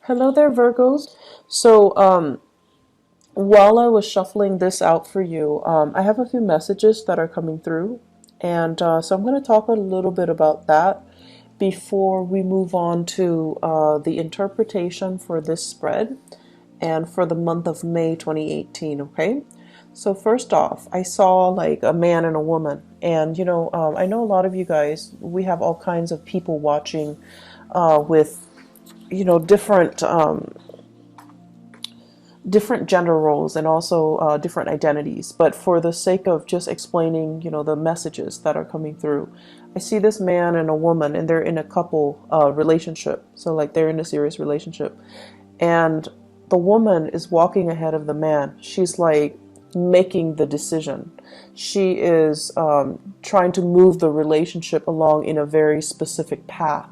Hello there, Virgos. So, while I was shuffling this out for you, I have a few messages that are coming through. And so I'm going to talk a little bit about that before we move on to the interpretation for this spread and for the month of May 2018, okay? So, first off, I saw like a man and a woman. And, I know a lot of you guys, we have all kinds of people watching with different gender roles and also different identities. But for the sake of just explaining, the messages that are coming through, I see this man and a woman, and they're in a couple relationship. So like they're in a serious relationship, and the woman is walking ahead of the man. She's like making the decision. She is trying to move the relationship along in a very specific path.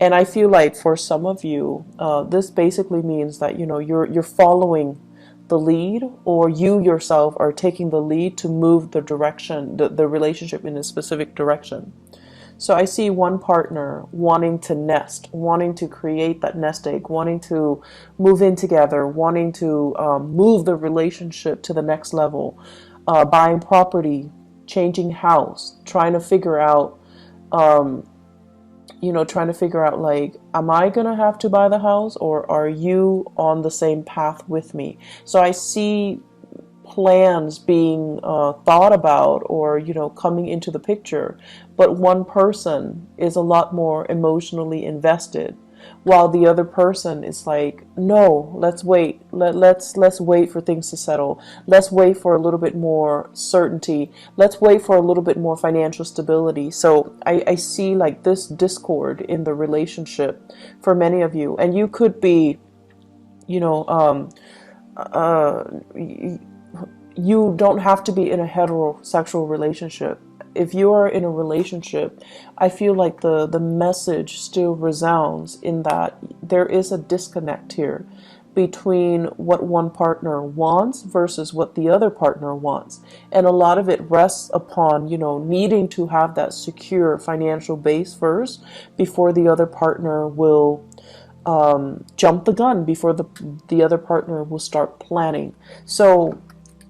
And I feel like for some of you, this basically means that you're following the lead, or you yourself are taking the lead to move the direction, the relationship in a specific direction. So I see one partner wanting to nest, wanting to create that nest egg, wanting to move in together, wanting to move the relationship to the next level, buying property, changing house, trying to figure out like, am I gonna have to buy the house, or are you on the same path with me? So I see plans being thought about, or coming into the picture, but one person is a lot more emotionally invested, while the other person is like, no, let's wait. Let's wait for things to settle. Let's wait for a little bit more certainty. Let's wait for a little bit more financial stability. So I see like this discord in the relationship for many of you, and you could be, you know uh you don't have to be in a heterosexual relationship. If you are in a relationship, I feel like the message still resounds in that there is a disconnect here between what one partner wants versus what the other partner wants. And a lot of it rests upon, needing to have that secure financial base first before the other partner will jump the gun, before the other partner will start planning. So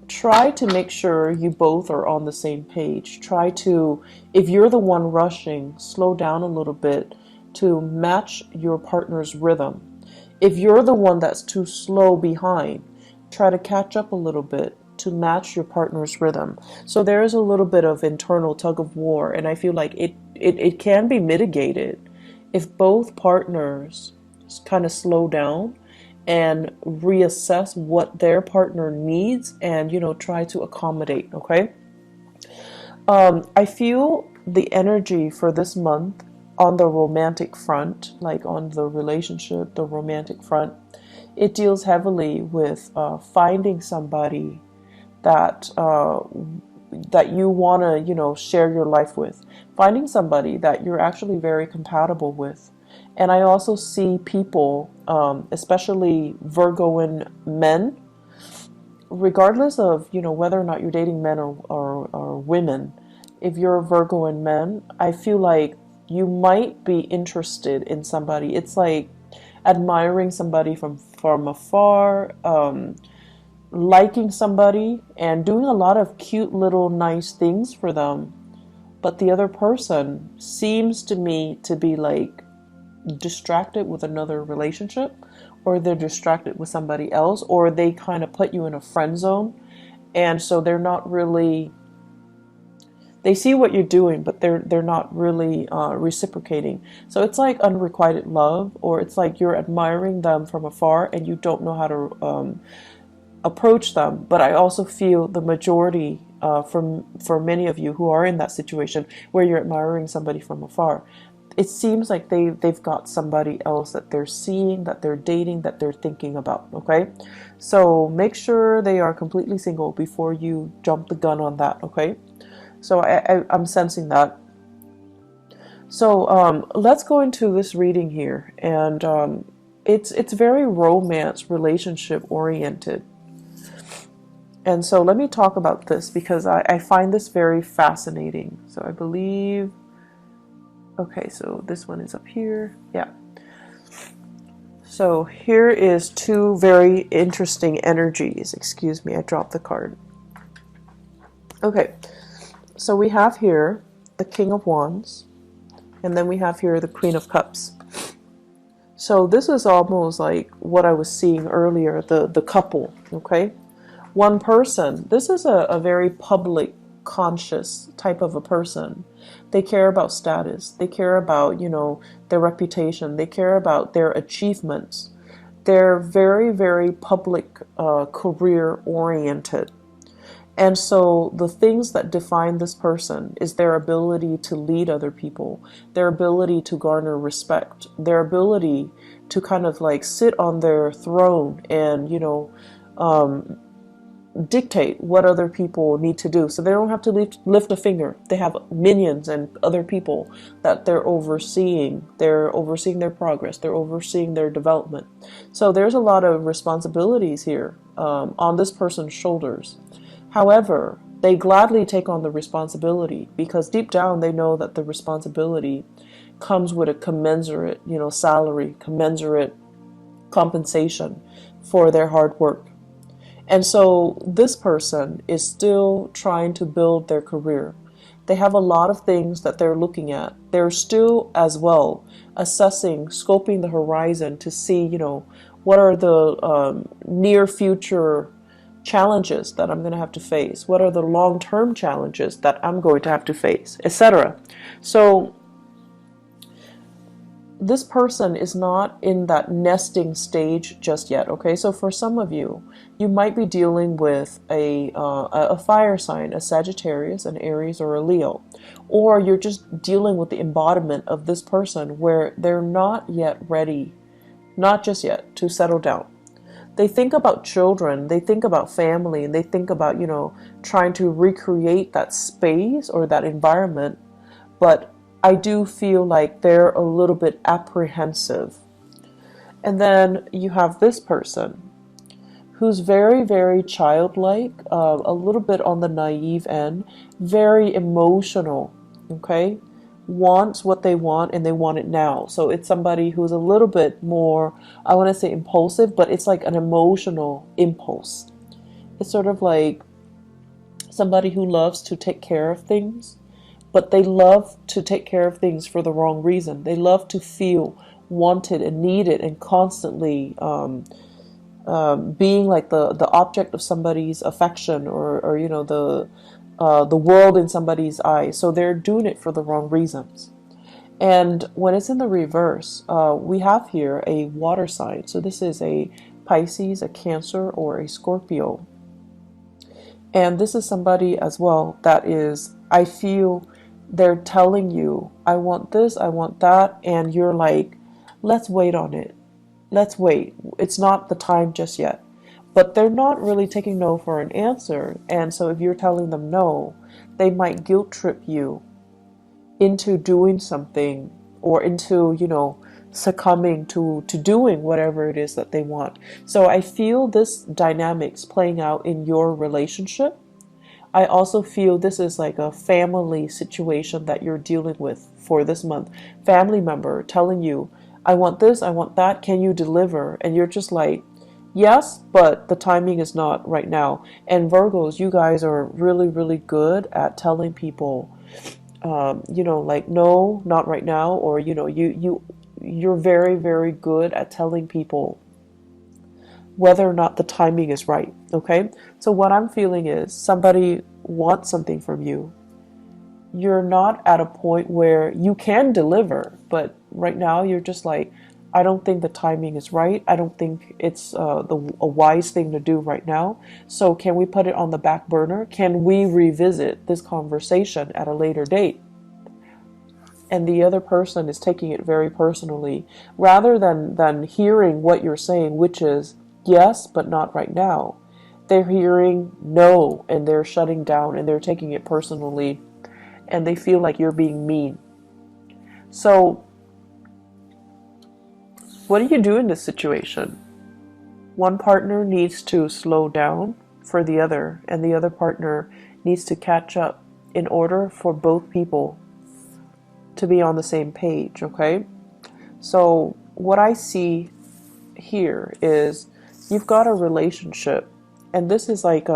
try to make sure you both are on the same page. Try to, if you're the one rushing, slow down a little bit to match your partner's rhythm. If you're the one that's too slow behind, try to catch up a little bit to match your partner's rhythm. So there is a little bit of internal tug of war, and I feel like it can be mitigated if both partners kind of slow down and reassess what their partner needs, and try to accommodate. Okay. I feel the energy for this month on the romantic front, like on the relationship, the romantic front, it deals heavily with finding somebody that that you want to share your life with, finding somebody that you're actually very compatible with. And I also see people, especially Virgoan men, regardless of whether or not you're dating men or women. If you're a Virgoan man, I feel like you might be interested in somebody. It's like admiring somebody from afar, liking somebody and doing a lot of cute little nice things for them, but the other person seems to me to be like distracted with another relationship, or they're distracted with somebody else, or they kind of put you in a friend zone. And so they're not really, they see what you're doing, but they're not really reciprocating. So it's like unrequited love, or it's like you're admiring them from afar and you don't know how to approach them. But I also feel the majority, for many of you who are in that situation where you're admiring somebody from afar, it seems like they've got somebody else that they're seeing, that they're dating, that they're thinking about. Okay, so make sure they are completely single before you jump the gun on that. Okay, so I'm sensing that. So let's go into this reading here, and it's very romance relationship oriented. And so let me talk about this because I find this very fascinating. So I believe, okay, so this one is up here. Yeah. So here is two very interesting energies. Excuse me, I dropped the card. Okay, so we have here the King of Wands, and then we have here the Queen of Cups. So this is almost like what I was seeing earlier, the couple, okay? One person. This is a very public, conscious type of a person. They care about status. They care about, their reputation. They care about their achievements. They're very, very public, career oriented. And so the things that define this person is their ability to lead other people, their ability to garner respect, their ability to kind of like sit on their throne and, dictate what other people need to do. So they don't have to lift a finger. They have minions and other people that they're overseeing. They're overseeing their progress. They're overseeing their development. So there's a lot of responsibilities here on this person's shoulders. However, they gladly take on the responsibility because deep down they know that the responsibility comes with a commensurate, salary, commensurate compensation for their hard work. And so this person is still trying to build their career. They have a lot of things that they're looking at. They're still as well assessing, scoping the horizon to see, what are the near future challenges that I'm going to have to face? What are the long-term challenges that I'm going to have to face, etc. So this person is not in that nesting stage just yet, okay? So for some of you, you might be dealing with a fire sign, a Sagittarius, an Aries, or a Leo. Or you're just dealing with the embodiment of this person where they're not yet ready, not just yet, to settle down. They think about children, they think about family, and they think about, trying to recreate that space or that environment. But I do feel like they're a little bit apprehensive. And then you have this person who's very, very childlike, a little bit on the naive end, very emotional, okay? Wants what they want and they want it now. So it's somebody who's a little bit more, I want to say impulsive, but it's like an emotional impulse. It's sort of like somebody who loves to take care of things, but they love to take care of things for the wrong reason. They love to feel wanted and needed and constantly being like the object of somebody's affection or the world in somebody's eyes. So they're doing it for the wrong reasons. And when it's in the reverse, we have here a water sign. So this is a Pisces, a Cancer, or a Scorpio. And this is somebody as well that is, I feel they're telling you, I want this, I want that. And you're like, let's wait on it. Let's wait. It's not the time just yet. But they're not really taking no for an answer. And so if you're telling them no, they might guilt trip you into doing something or into, succumbing to doing whatever it is that they want. So I feel this dynamics playing out in your relationship. I also feel this is like a family situation that you're dealing with for this month. Family member telling you, I want this, I want that, can you deliver? And you're just like, yes, but the timing is not right now. And Virgos, you guys are really, really good at telling people, like, no, not right now. Or, you're very, very good at telling people whether or not the timing is right. Okay. So what I'm feeling is somebody wants something from you. You're not at a point where you can deliver, but right now you're just like, I don't think the timing is right. I don't think it's a wise thing to do right now. So can we put it on the back burner? Can we revisit this conversation at a later date? And the other person is taking it very personally, rather than hearing what you're saying, which is yes, but not right now. They're hearing no, and they're shutting down, and they're taking it personally, and they feel like you're being mean. So what do you do in this situation? One partner needs to slow down for the other, and the other partner needs to catch up in order for both people to be on the same page, okay? So what I see here is you've got a relationship, and this is like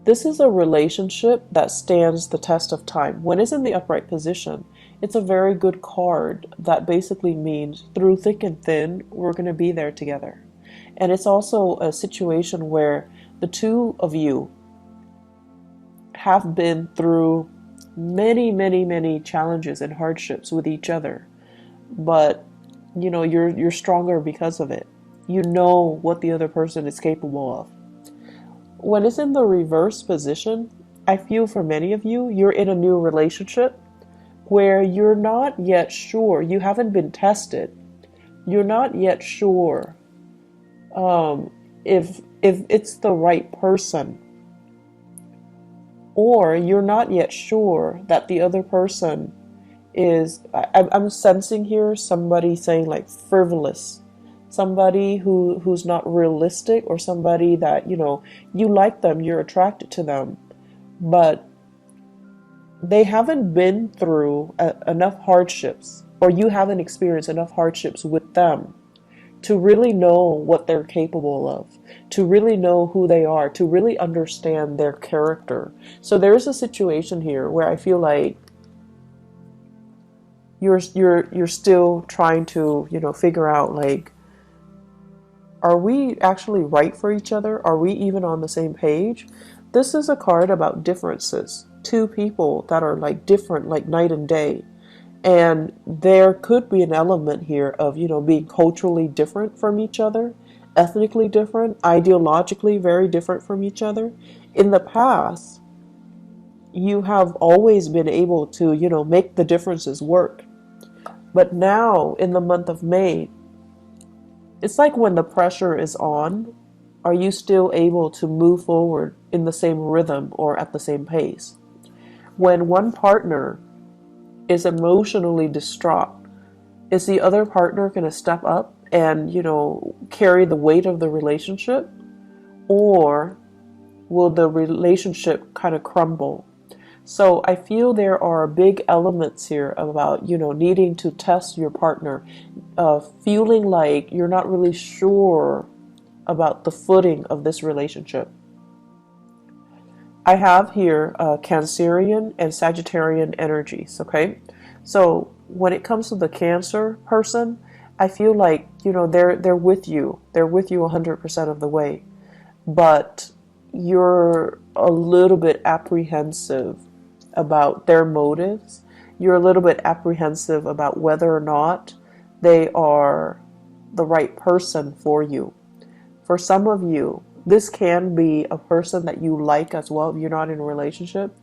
this is a relationship that stands the test of time. When it's in the upright position, it's a very good card that basically means through thick and thin, we're going to be there together. And it's also a situation where the two of you have been through many, many, many challenges and hardships with each other. But, you know, you're stronger because of it. You know what the other person is capable of. When it's in the reverse position, I feel for many of you, you're in a new relationship where you're not yet sure, you haven't been tested. You're not yet sure if it's the right person, or you're not yet sure that the other person is, I'm sensing here somebody saying like frivolous, somebody who's not realistic, or somebody that, you know, you like them, you're attracted to them, but they haven't been through enough hardships, or you haven't experienced enough hardships with them to really know what they're capable of, to really know who they are, to really understand their character. So there's a situation here where I feel like you're still trying to, you know, figure out like, are we actually right for each other? Are we even on the same page? This is a card about differences. Two people that are like different, like night and day. And there could be an element here of, you know, being culturally different from each other, ethnically different, ideologically very different from each other. In the past, you have always been able to, you know, make the differences work. But now in the month of May, it's like when the pressure is on, are you still able to move forward in the same rhythm or at the same pace? When one partner is emotionally distraught, is the other partner going to step up and, you know, carry the weight of the relationship? Or will the relationship kind of crumble? So I feel there are big elements here about, you know, needing to test your partner, feeling like you're not really sure about the footing of this relationship. I have here Cancerian and Sagittarian energies, okay? So when it comes to the Cancer person, I feel like, you know, they're with you. They're with you 100% of the way. But you're a little bit apprehensive about their motives. You're a little bit apprehensive about whether or not they are the right person for you. For some of you, this can be a person that you like as well if you're not in a relationship.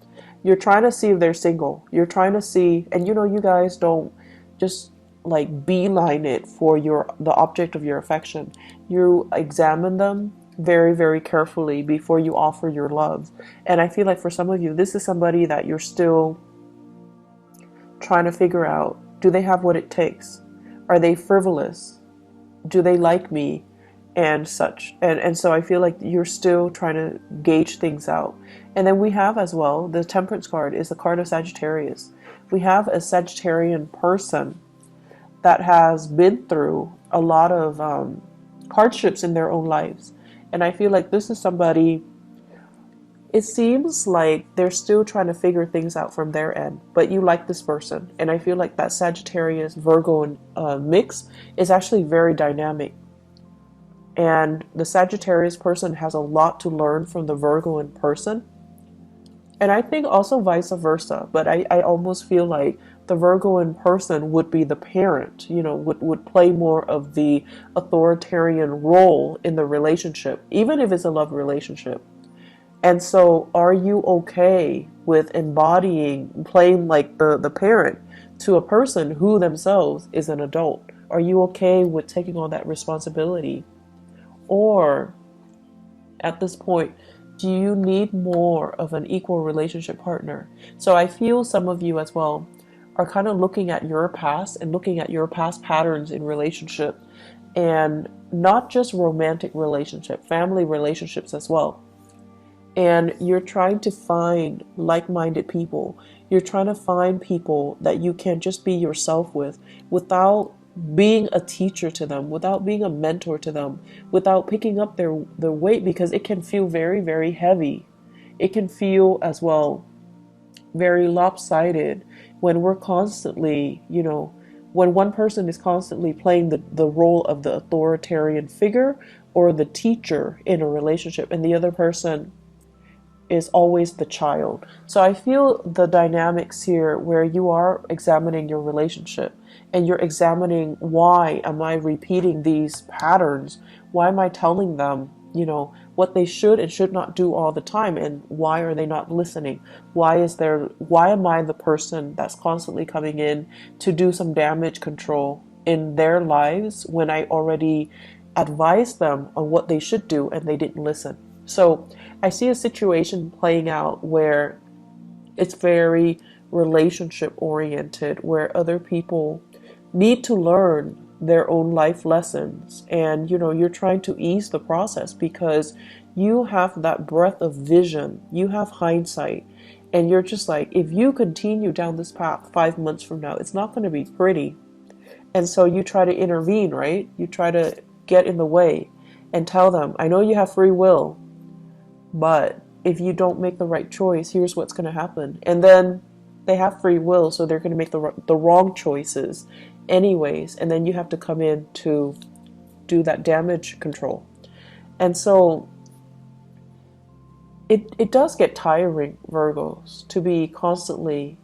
You're trying to see if they're single. You're trying to see, and you know, you guys don't just like beeline it for the object of your affection. You examine them very, very carefully before you offer your love. And I feel like for some of you, this is somebody that you're still trying to figure out, do they have what it takes? Are they frivolous? Do they like me? And such. And so I feel like you're still trying to gauge things out. And then we have as well, the Temperance card is the card of Sagittarius. We have a Sagittarian person that has been through a lot of hardships in their own lives. And I feel like this is somebody, it seems like they're still trying to figure things out from their end, but you like this person. And I feel like that Sagittarius Virgo mix is actually very dynamic. And the Sagittarius person has a lot to learn from the Virgoan person. And I think also vice versa. But I almost feel like the Virgoan person would be the parent, you know, would play more of the authoritarian role in the relationship, even if it's a love relationship. And so are you okay with playing like the parent to a person who themselves is an adult? Are you okay with taking on that responsibility? Or at this point, do you need more of an equal relationship partner? So I feel some of you as well are kind of looking at your past and looking at your past patterns in relationship, and not just romantic relationship, family relationships as well. And you're trying to find like-minded people. You're trying to find people that you can just be yourself with without being a teacher to them, without being a mentor to them, without picking up their weight, because it can feel very, very heavy. It can feel as well very lopsided when we're constantly, when one person is constantly playing the role of the authoritarian figure or the teacher in a relationship, and the other person is always the child. So I feel the dynamics here where you are examining your relationship and you're examining, why am I repeating these patterns? Why am I telling them, what they should and should not do all the time, and why are they not listening? Why am I the person that's constantly coming in to do some damage control in their lives when I already advised them on what they should do and they didn't listen? So I see a situation playing out where it's very relationship oriented, where other people need to learn their own life lessons, and you're trying to ease the process because you have that breadth of vision, you have hindsight, and you're just like, if you continue down this path 5 months from now, it's not going to be pretty. And so you try to intervene, right? You try to get in the way and tell them, I know you have free will, but if you don't make the right choice, here's what's going to happen. And then they have free will, so they're going to make the wrong choices anyways. And then you have to come in to do that damage control. And so it does get tiring, Virgos, to be constantly,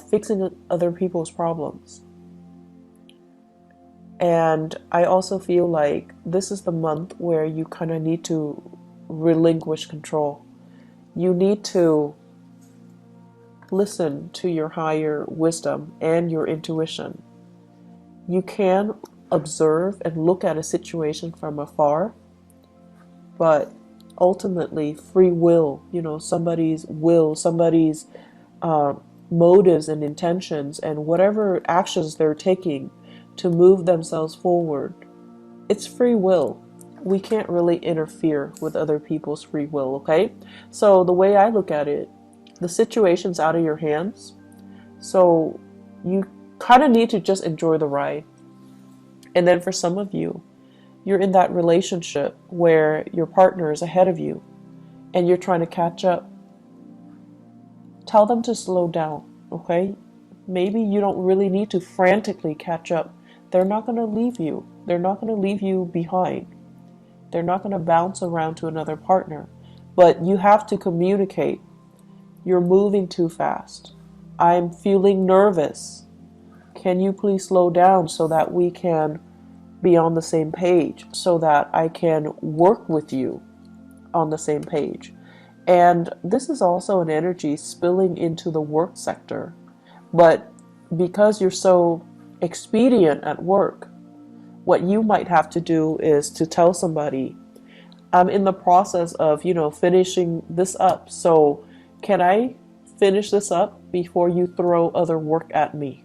fixing other people's problems. And I also feel like this is the month where you kind of need to relinquish control. You need to listen to your higher wisdom and your intuition. You can observe and look at a situation from afar, but ultimately free will, somebody's motives and intentions and whatever actions they're taking to move themselves forward, it's free will. We can't really interfere with other people's free will, okay? So the way I look at it, the situation's out of your hands, so you kind of need to just enjoy the ride. And then for some of you, you're in that relationship where your partner is ahead of you and you're trying to catch up. Tell them to slow down, okay? Maybe you don't really need to frantically catch up. They're not going to leave you. They're not going to leave you behind. They're not going to bounce around to another partner. But you have to communicate. You're moving too fast. I'm feeling nervous. Can you please slow down so that we can be on the same page, so that I can work with you on the same page? And this is also an energy spilling into the work sector. But because you're so expedient at work, what you might have to do is to tell somebody, I'm in the process of, finishing this up. So can I finish this up before you throw other work at me?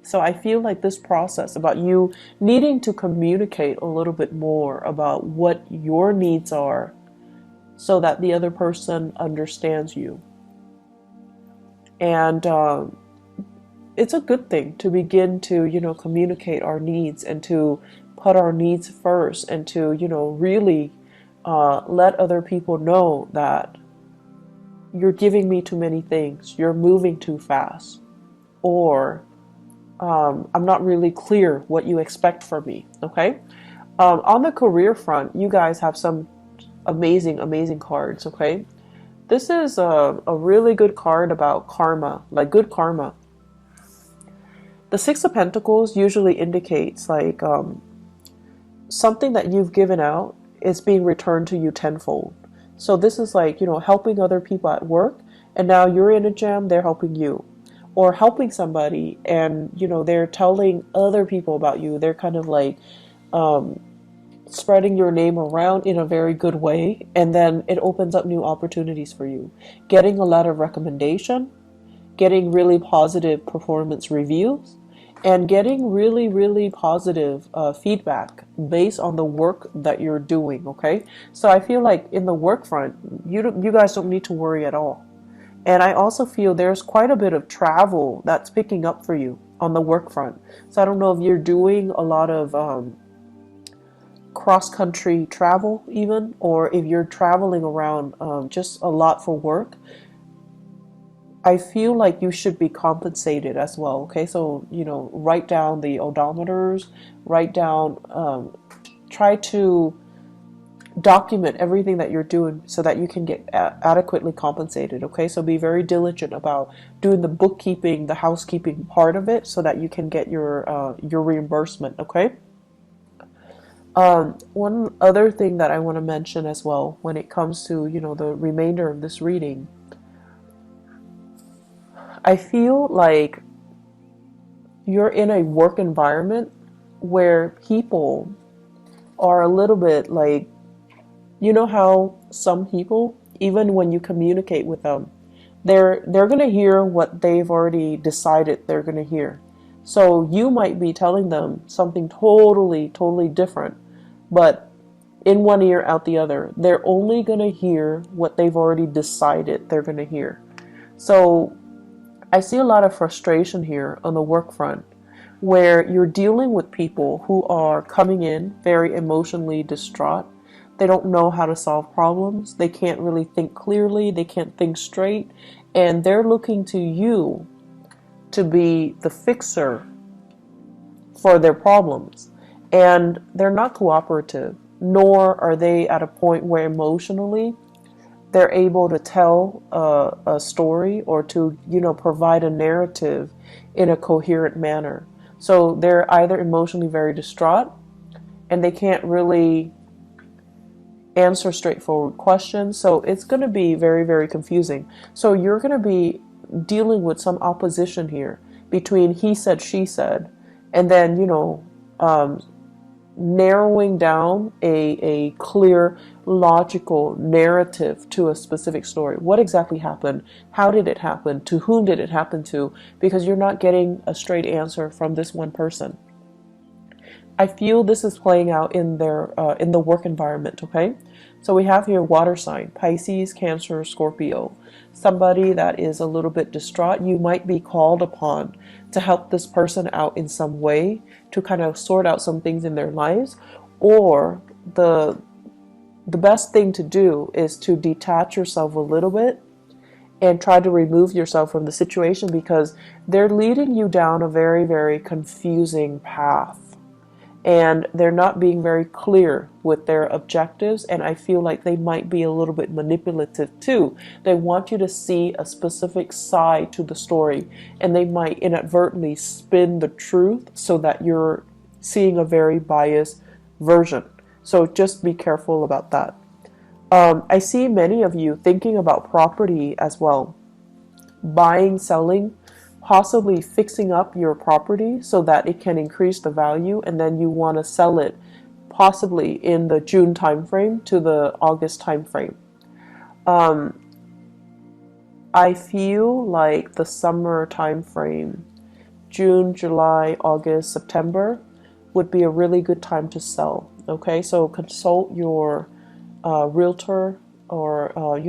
So I feel like this process about you needing to communicate a little bit more about what your needs are so that the other person understands you. And it's a good thing to begin to, communicate our needs and to put our needs first and to, really let other people know that you're giving me too many things, you're moving too fast, or I'm not really clear what you expect from me, okay? On the career front, you guys have some amazing cards, okay? This is a really good card about karma, like good karma. The Six of Pentacles usually indicates like something that you've given out is being returned to you tenfold. So this is like, helping other people at work, and now you're in a jam, they're helping you. Or helping somebody and, they're telling other people about you. They're kind of like spreading your name around in a very good way. And then it opens up new opportunities for you. Getting a lot of recommendation, getting really positive performance reviews, and getting really, really positive feedback based on the work that you're doing, okay? So I feel like in the work front, you guys don't need to worry at all. And I also feel there's quite a bit of travel that's picking up for you. on the work front. So I don't know if you're doing a lot of cross-country travel even, or if you're traveling around just a lot for work. I feel like you should be compensated as well. Okay, so write down the odometers, write down, try to document everything that you're doing so that you can get adequately compensated. Okay, so be very diligent about doing the bookkeeping, the housekeeping part of it, so that you can get your reimbursement. Okay. One other thing that I want to mention as well when it comes to the remainder of this reading, I feel like you're in a work environment where people are a little bit like, how some people, even when you communicate with them, they're going to hear what they've already decided they're going to hear. So you might be telling them something totally, totally different, but in one ear, out the other. They're only going to hear what they've already decided they're going to hear. So I see a lot of frustration here on the work front, where you're dealing with people who are coming in very emotionally distraught. They don't know how to solve problems. They can't really think clearly. They can't think straight. And they're looking to you to be the fixer for their problems. And they're not cooperative, nor are they at a point where emotionally they're able to tell a story or to, provide a narrative in a coherent manner. So they're either emotionally very distraught and they can't really answer straightforward questions. So it's going to be very, very confusing. So you're going to be dealing with some opposition here between he said, she said, and then, narrowing down a clear, logical narrative to a specific story. What exactly happened? How did it happen? To whom did it happen to? Because you're not getting a straight answer from this one person. I feel this is playing out in the work environment. Okay, so we have here water sign: Pisces, Cancer, Scorpio. Somebody that is a little bit distraught. You might be called upon to help this person out in some way, to kind of sort out some things in their lives, or the best thing to do is to detach yourself a little bit and try to remove yourself from the situation, because they're leading you down a very, very confusing path. And they're not being very clear with their objectives, and I feel like they might be a little bit manipulative too. They want you to see a specific side to the story, and they might inadvertently spin the truth so that you're seeing a very biased version. So just be careful about that. I see many of you thinking about property as well. Buying, selling, possibly fixing up your property so that it can increase the value, and then you want to sell it possibly in the June timeframe to the August timeframe. I feel like the summer timeframe, June, July, August, September, would be a really good time to sell. Okay, so consult your realtor, or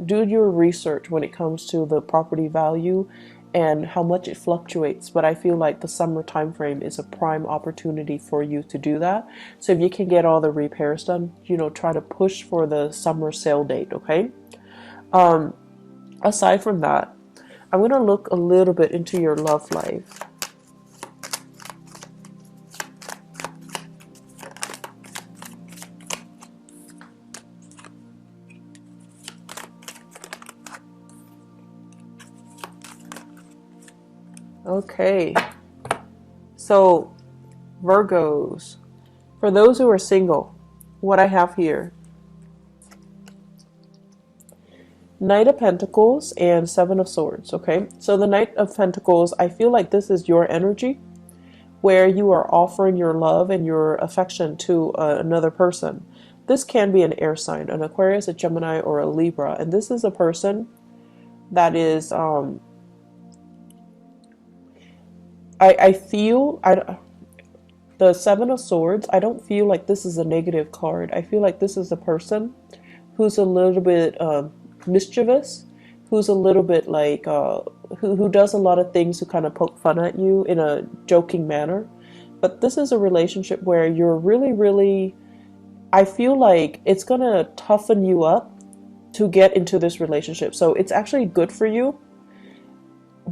do your research when it comes to the property value and how much it fluctuates. But I feel like the summer time frame is a prime opportunity for you to do that. So if you can get all the repairs done, try to push for the summer sale date. Okay. Aside from that, I'm going to look a little bit into your love life. Okay, so Virgos, for those who are single, what I have here, Knight of Pentacles and Seven of Swords. Okay, so the Knight of Pentacles, I feel like this is your energy where you are offering your love and your affection to another person. This can be an air sign, an Aquarius, a Gemini, or a Libra, and this is a person that is I feel the Seven of Swords, I don't feel like this is a negative card. I feel like this is a person who's a little bit mischievous, who's a little bit like who does a lot of things to kind of poke fun at you in a joking manner. But this is a relationship where you're really, really, I feel like it's going to toughen you up to get into this relationship. So it's actually good for you,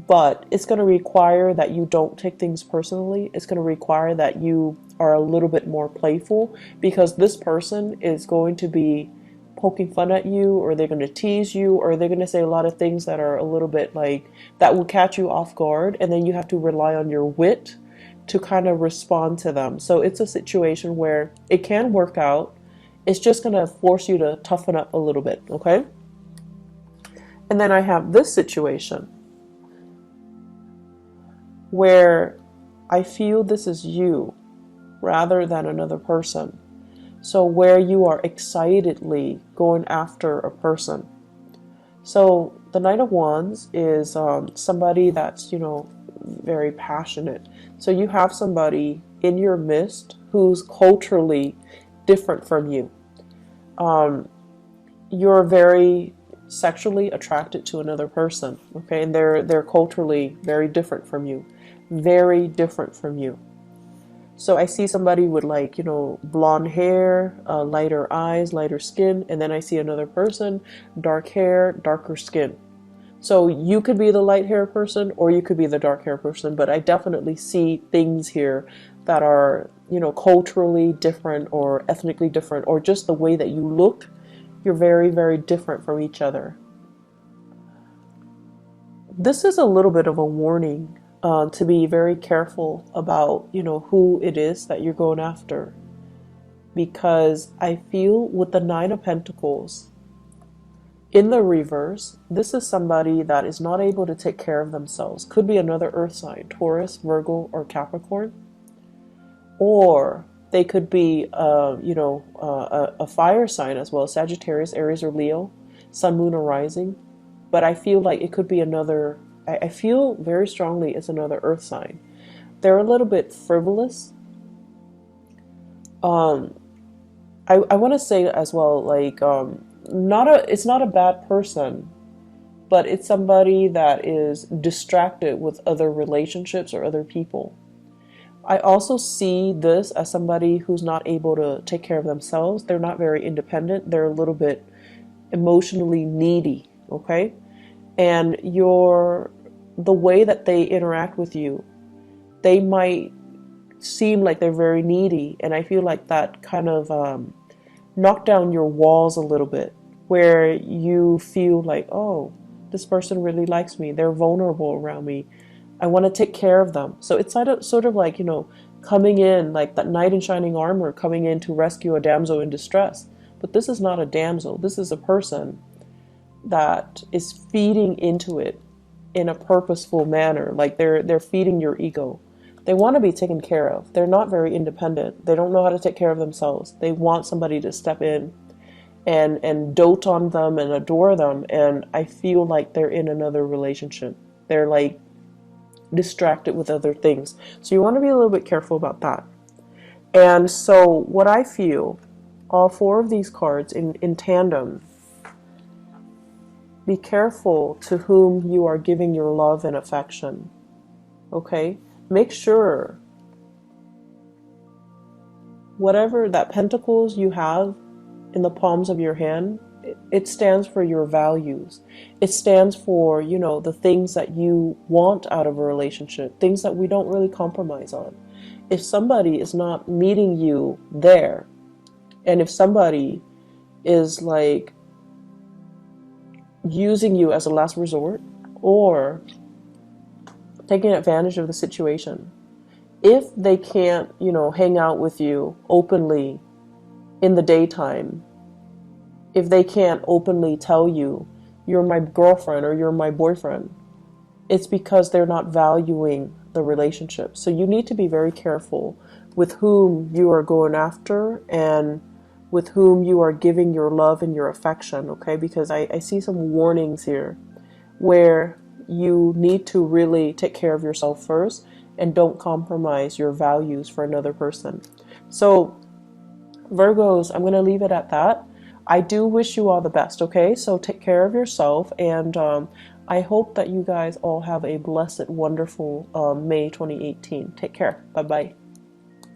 but it's going to require that you don't take things personally. It's going to require that you are a little bit more playful, because this person is going to be poking fun at you, or they're going to tease you, or they're going to say a lot of things that are a little bit like that will catch you off guard, and then you have to rely on your wit to kind of respond to them. So it's a situation where it can work out. It's just going to force you to toughen up a little bit, okay? And then I have this situation where I feel this is you rather than another person. So where you are excitedly going after a person. So the Knight of Wands is somebody that's, very passionate. So you have somebody in your midst who's culturally different from you. You're very sexually attracted to another person, okay? And they're culturally very different from you. Very different from you. So I see somebody with blonde hair, lighter eyes, lighter skin, and then I see another person, dark hair, darker skin. So you could be the light hair person or you could be the dark hair person, but I definitely see things here that are, culturally different or ethnically different, or just the way that you look, you're very, very different from each other. This is a little bit of a warning. To be very careful about, who it is that you're going after. Because I feel with the Nine of Pentacles, in the reverse, this is somebody that is not able to take care of themselves. Could be another earth sign, Taurus, Virgo, or Capricorn. Or they could be, a fire sign as well, Sagittarius, Aries, or Leo, Sun, Moon, or Rising. But I feel like it could be another, I feel very strongly it's another earth sign. They're a little bit frivolous. I want to say as well, it's not a bad person, but it's somebody that is distracted with other relationships or other people. I also see this as somebody who's not able to take care of themselves. They're not very independent. They're a little bit emotionally needy, okay? And the way that they interact with you, they might seem like they're very needy, and I feel like that kind of knocked down your walls a little bit, where you feel like, oh, this person really likes me, they're vulnerable around me, I want to take care of them. So it's sort of like, coming in like that knight in shining armor, coming in to rescue a damsel in distress. But this is not a damsel, this is a person that is feeding into it in a purposeful manner. Like they're feeding your ego. They want to be taken care of. They're not very independent. They don't know how to take care of themselves. They want somebody to step in and dote on them and adore them. And I feel like they're in another relationship. They're like distracted with other things. So you want to be a little bit careful about that. And so what I feel, all four of these cards in tandem, be careful to whom you are giving your love and affection. Okay? Make sure whatever that pentacles you have in the palms of your hand, it stands for your values. It stands for, the things that you want out of a relationship, things that we don't really compromise on. If somebody is not meeting you there, and if somebody is like using you as a last resort or taking advantage of the situation, if they can't, hang out with you openly in the daytime, if they can't openly tell you, you're my girlfriend or you're my boyfriend, it's because they're not valuing the relationship. So you need to be very careful with whom you are going after and with whom you are giving your love and your affection, okay? Because I see some warnings here where you need to really take care of yourself first and don't compromise your values for another person. So Virgos, I'm going to leave it at that. I do wish you all the best, okay? So take care of yourself, and I hope that you guys all have a blessed, wonderful May 2018. Take care. Bye bye.